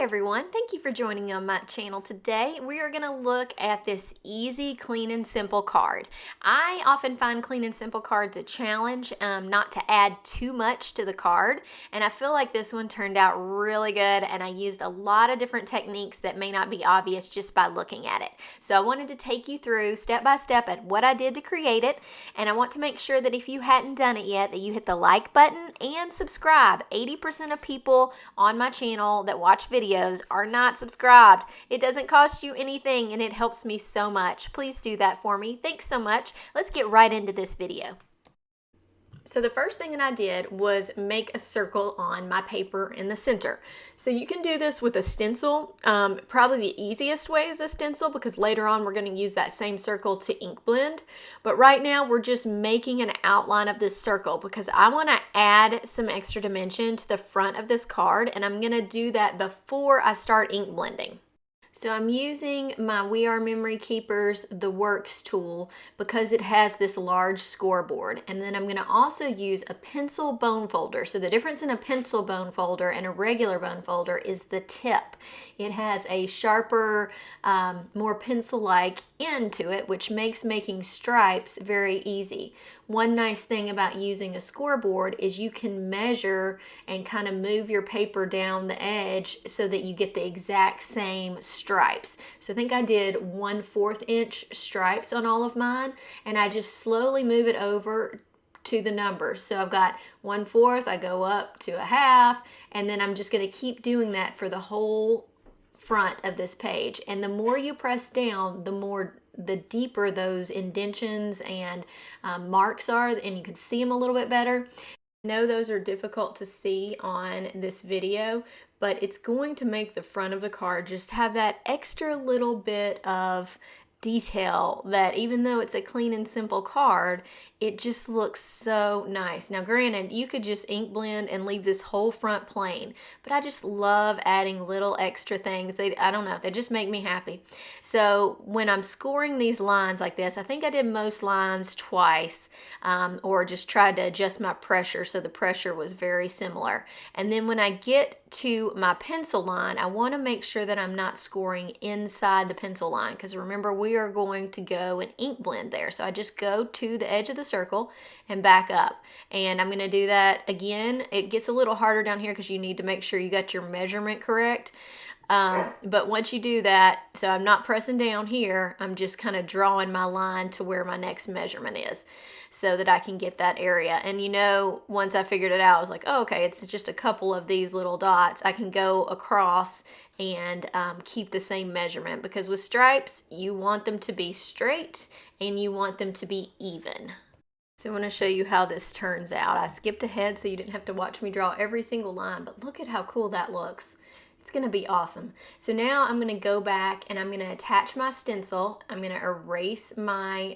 everyone, thank you for joining me on my channel today. We are going to look at this easy, clean and simple card. I often find clean and simple cards a challenge, not to add too much to the card, and I feel like this one turned out really good, and I used a lot of different techniques that may not be obvious just by looking at it. So I wanted to take you through step by step at what I did to create it, and I want to make sure that if you hadn't done it yet, that you hit the like button and subscribe. 80% of people on my channel that watch videos are not subscribed. It doesn't cost you anything and it helps me so much. Please do that for me. Thanks so much. Let's get right into this video. So the first thing that I did was make a circle on my paper in the center. So you can do this with a stencil. Probably the easiest way is a stencil because later on we're going to use that same circle to ink blend. But right now we're just making an outline of this circle because I want to add some extra dimension to the front of this card, and I'm going to do that before I start ink blending. So I'm using my We Are Memory Keepers The Works tool because it has this large scoreboard. And then I'm going to also use a pencil bone folder. So the difference in a pencil bone folder and a regular bone folder is the tip. It has a sharper, more pencil-like end to it, which makes making stripes very easy. One nice thing about using a scoreboard is you can measure and kind of move your paper down the edge so that you get the exact same stripes. So I think I did 1/4 inch stripes on all of mine, and I just slowly move it over to the numbers. So I've got 1/4, I go up to a half, and then I'm just going to keep doing that for the whole front of this page. And the more you press down, the deeper those indentions and marks are, and you can see them a little bit better. I know those are difficult to see on this video, but it's going to make the front of the card just have that extra little bit of detail that even though it's a clean and simple card, it just looks so nice. Now granted, you could just ink blend and leave this whole front plain, but I just love adding little extra things. I don't know, they just make me happy. So when I'm scoring these lines like this, I think I did most lines twice, or just tried to adjust my pressure so the pressure was very similar. And then when I get to my pencil line, I want to make sure that I'm not scoring inside the pencil line, because remember, we are going to go and ink blend there. So I just go to the edge of the circle and back up, and I'm going to do that again. It gets a little harder down here because you need to make sure you got your measurement correct, but once you do that, so I'm not pressing down here, I'm just kind of drawing my line to where my next measurement is so that I can get that area. And you know, once I figured it out, I was like, oh, okay, it's just a couple of these little dots. I can go across and keep the same measurement, because with stripes you want them to be straight and you want them to be even. So I want to show you how this turns out. I skipped ahead so you didn't have to watch me draw every single line, but look at how cool that looks. It's going to be awesome. So now I'm going to go back and I'm going to attach my stencil. I'm going to erase my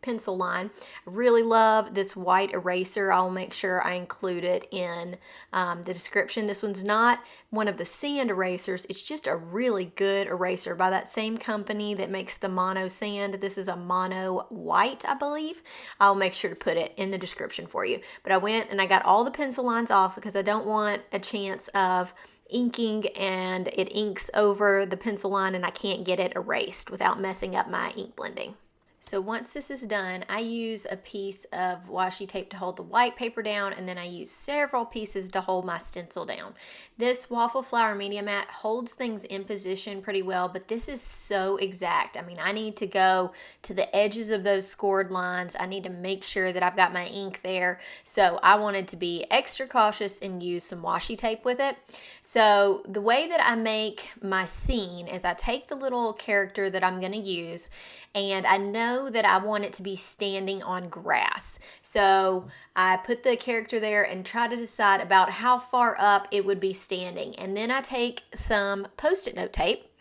pencil line. I really love this white eraser. I'll make sure I include it in the description. This one's not one of the sand erasers. It's just a really good eraser by that same company that makes the mono sand. This is a mono white, I believe. I'll make sure to put it in the description for you. But I went and I got all the pencil lines off because I don't want a chance of inking and it inks over the pencil line and I can't get it erased without messing up my ink blending. So once this is done, I use a piece of washi tape to hold the white paper down, and then I use several pieces to hold my stencil down. This waffle flower media mat holds things in position pretty well, but this is so exact. I mean, I need to go to the edges of those scored lines. I need to make sure that I've got my ink there. So I wanted to be extra cautious and use some washi tape with it. So the way that I make my scene is I take the little character that I'm going to use, and I know that I want it to be standing on grass. So I put the character there and try to decide about how far up it would be standing. And then I take some Post-it note tape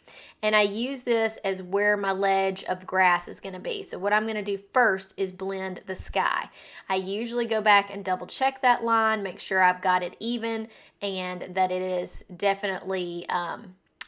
and I use this as where my ledge of grass is going to be. So what I'm going to do first is blend the sky. I usually go back and double check that line, make sure I've got it even and that it is definitely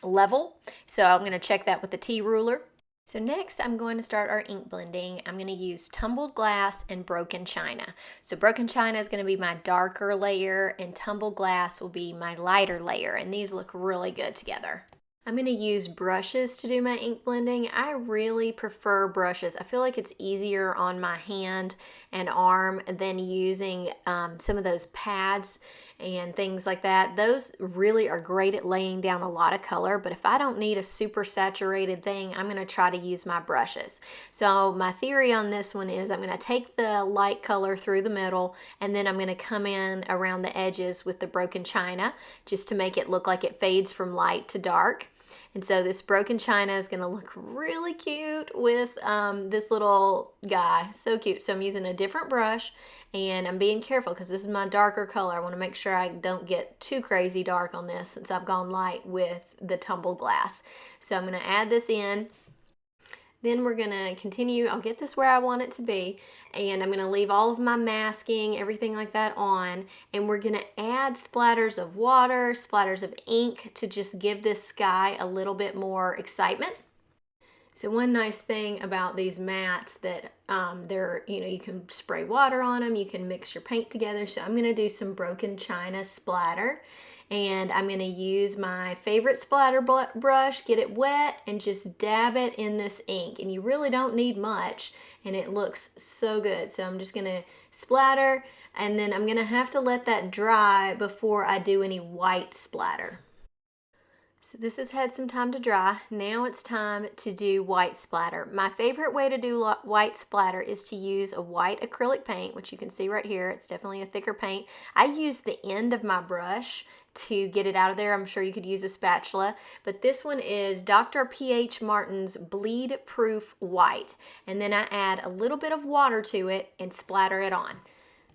level. So I'm going to check that with the T ruler. So next I'm going to start our ink blending. I'm going to use tumbled glass and broken china. So broken china is going to be my darker layer and tumbled glass will be my lighter layer, and these look really good together. I'm going to use brushes to do my ink blending. I really prefer brushes. I feel like it's easier on my hand and arm than using some of those pads and things like that. Those really are great at laying down a lot of color, but if I don't need a super saturated thing, I'm going to try to use my brushes. So my theory on this one is I'm going to take the light color through the middle, and then I'm going to come in around the edges with the broken china just to make it look like it fades from light to dark. And so this broken china is going to look really cute with this little guy. So cute. So I'm using a different brush, and I'm being careful because this is my darker color. I want to make sure I don't get too crazy dark on this since I've gone light with the tumbled glass. So I'm going to add this in. Then we're going to continue. I'll get this where I want it to be, and I'm going to leave all of my masking, everything like that on, and we're going to add splatters of water, splatters of ink to just give this sky a little bit more excitement. So one nice thing about these mats that you can spray water on them, you can mix your paint together. So I'm going to do some broken china splatter. And I'm going to use my favorite splatter brush, get it wet, and just dab it in this ink. And you really don't need much, and it looks so good. So I'm just going to splatter, and then I'm going to have to let that dry before I do any white splatter. So this has had some time to dry. Now it's time to do white splatter. My favorite way to do white splatter is to use a white acrylic paint, which you can see right here. It's definitely a thicker paint. I use the end of my brush to get it out of there. I'm sure you could use a spatula, but this one is Dr. P.H. Martin's Bleed Proof White. And then I add a little bit of water to it and splatter it on.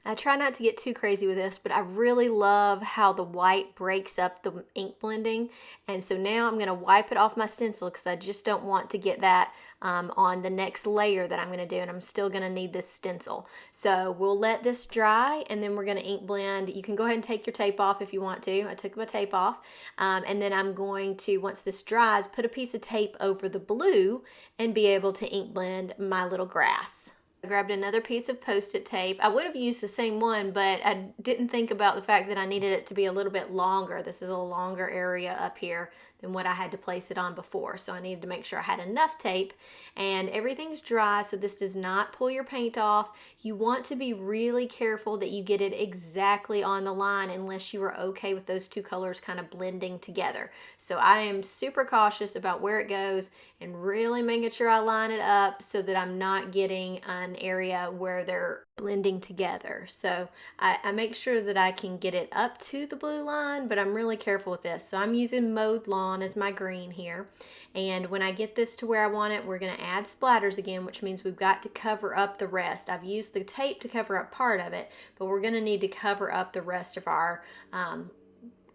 I try not to get too crazy with this, but I really love how the white breaks up the ink blending. And so now I'm going to wipe it off my stencil because I just don't want to get that on the next layer that I'm going to do, and I'm still going to need this stencil. So we'll let this dry, and then we're going to ink blend. You can go ahead and take your tape off if you want to. I took my tape off, and then I'm going to, once this dries, put a piece of tape over the blue and be able to ink blend my little grass. I grabbed another piece of Post-it tape. I would have used the same one, but I didn't think about the fact that I needed it to be a little bit longer. This is a longer area up here than what I had to place it on before. So I needed to make sure I had enough tape, and everything's dry, so this does not pull your paint off. You want to be really careful that you get it exactly on the line unless you are okay with those two colors kind of blending together. So I am super cautious about where it goes and really making sure I line it up so that I'm not getting an area where they're blending together. So I make sure that I can get it up to the blue line, but I'm really careful with this. So I'm using Mowed Lawn as my green here. And when I get this to where I want it, we're going to add splatters again, which means we've got to cover up the rest. I've used the tape to cover up part of it, but we're going to need to cover up the rest of our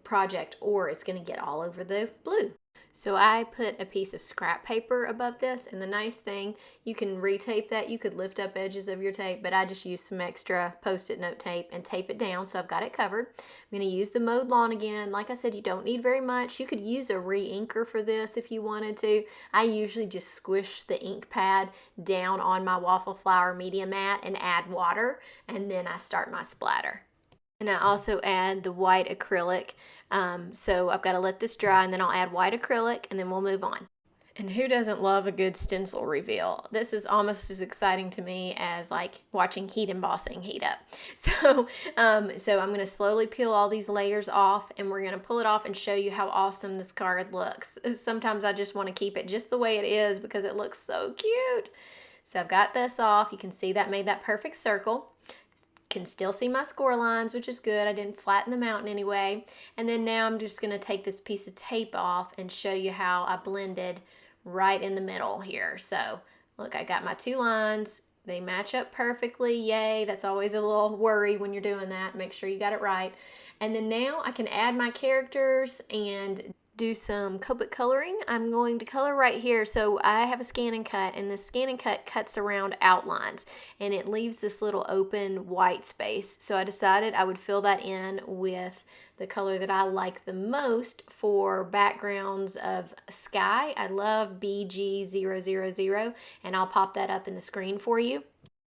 project, or it's going to get all over the blue. So I put a piece of scrap paper above this, and the nice thing, you can retape that. You could lift up edges of your tape, but I just used some extra Post-it note tape and tape it down, so I've got it covered. I'm going to use the Mowed Lawn again. Like I said, you don't need very much. You could use a re-inker for this if you wanted to. I usually just squish the ink pad down on my waffle flower media mat and add water, and then I start my splatter. And I also add the white acrylic. So I've got to let this dry, and then I'll add white acrylic, and then we'll move on. And who doesn't love a good stencil reveal? This is almost as exciting to me as like watching heat embossing heat up. So I'm going to slowly peel all these layers off, and we're going to pull it off and show you how awesome this card looks. Sometimes I just want to keep it just the way it is because it looks so cute. So I've got this off. You can see that made that perfect circle. Can still see my score lines, which is good. I didn't flatten them out in any way. And then now I'm just going to take this piece of tape off and show you how I blended right in the middle here. So look, I got my two lines. They match up perfectly. Yay. That's always a little worry when you're doing that. Make sure you got it right. And then now I can add my characters and do some Copic coloring. I'm going to color right here. So I have a scan and cut, and the scan and cut cuts around outlines, and it leaves this little open white space. So I decided I would fill that in with the color that I like the most for backgrounds of sky. I love BG000, and I'll pop that up in the screen for you.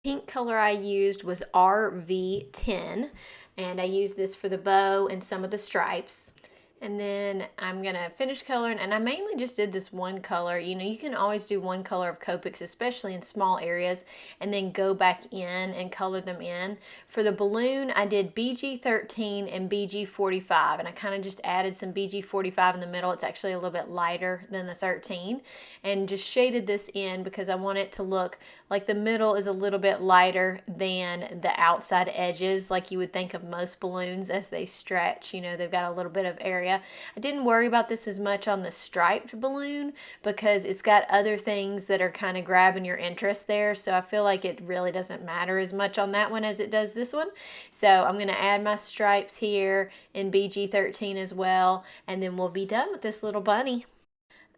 Pink color I used was RV10, and I used this for the bow and some of the stripes. And then I'm gonna finish coloring, and I mainly just did this one color. You know, you can always do one color of Copics, especially in small areas, and then go back in and color them in. For the balloon, I did BG13 and BG45, and I kind of just added some BG45 in the middle. It's actually a little bit lighter than the 13, and just shaded this in because I want it to look like the middle is a little bit lighter than the outside edges, like you would think of most balloons as they stretch. You know, they've got a little bit of area. I didn't worry about this as much on the striped balloon because it's got other things that are kind of grabbing your interest there, so I feel like it really doesn't matter as much on that one as it does this one. So I'm going to add my stripes here in BG13 as well, and then we'll be done with this little bunny.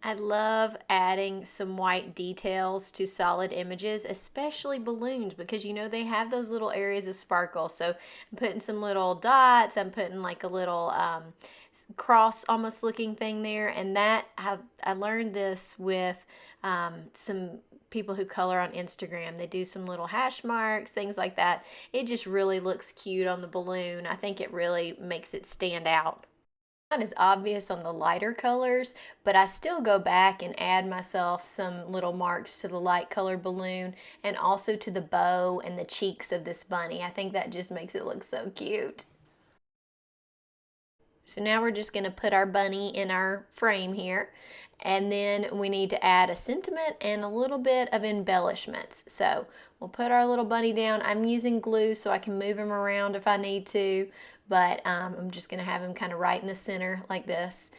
I love adding some white details to solid images, especially balloons, because you know they have those little areas of sparkle. So I'm putting some little dots, I'm putting like a little cross almost looking thing there, and that I learned this with some people who color on Instagram. They do some little hash marks, things like that. It just really looks cute on the balloon. I think it really makes it stand out. Not as obvious on the lighter colors, but I still go back and add myself some little marks to the light colored balloon and also to the bow and the cheeks of this bunny. I think that just makes it look so cute. So now we're just going to put our bunny in our frame here, and then we need to add a sentiment and a little bit of embellishments. So we'll put our little bunny down. I'm using glue so I can move him around if I need to, but I'm just going to have him kind of right in the center like this.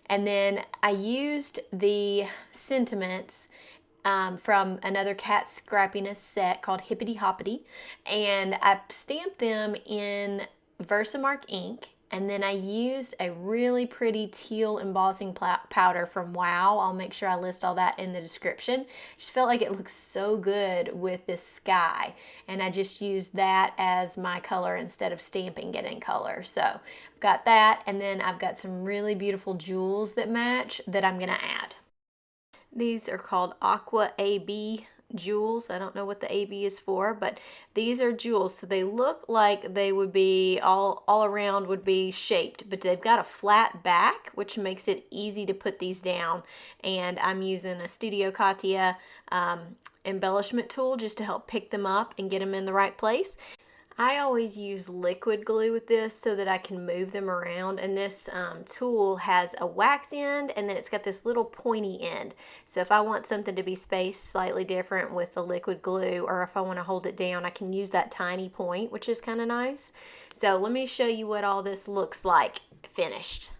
And then I used the sentiments from another cat Scrappiness set called Hippity Hoppity, and I stamped them in Versamark ink. And then I used a really pretty teal embossing powder from Wow. I'll make sure I list all that in the description. Just felt like it looks so good with this sky. And I just used that as my color instead of stamping it in color. So I've got that, and then I've got some really beautiful jewels that match that I'm gonna add. These are called Aqua AB jewels. I don't know what the AB is for, but these are jewels, so they look like they would be all around would be shaped, but they've got a flat back, which makes it easy to put these down. And I'm using a Studio Katia embellishment tool just to help pick them up and get them in the right place. I always use liquid glue with this so that I can move them around, and this tool has a wax end and then it's got this little pointy end. So if I want something to be spaced slightly different with the liquid glue, or if I want to hold it down, I can use that tiny point, which is kind of nice. So let me show you what all this looks like finished.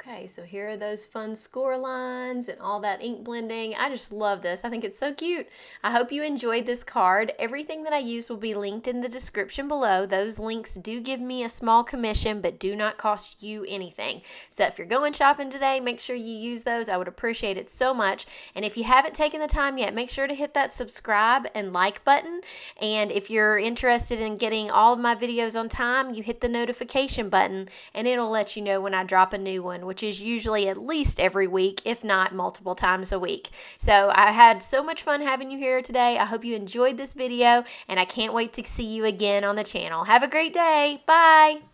Okay, so here are those fun score lines and all that ink blending. I just love this. I think it's so cute. I hope you enjoyed this card. Everything that I use will be linked in the description below. Those links do give me a small commission, but do not cost you anything. So if you're going shopping today, make sure you use those. I would appreciate it so much. And if you haven't taken the time yet, make sure to hit that subscribe and like button. And if you're interested in getting all of my videos on time, you hit the notification button and it'll let you know when I drop a new one, which is usually at least every week, if not multiple times a week. So I had so much fun having you here today. I hope you enjoyed this video, and I can't wait to see you again on the channel. Have a great day. Bye.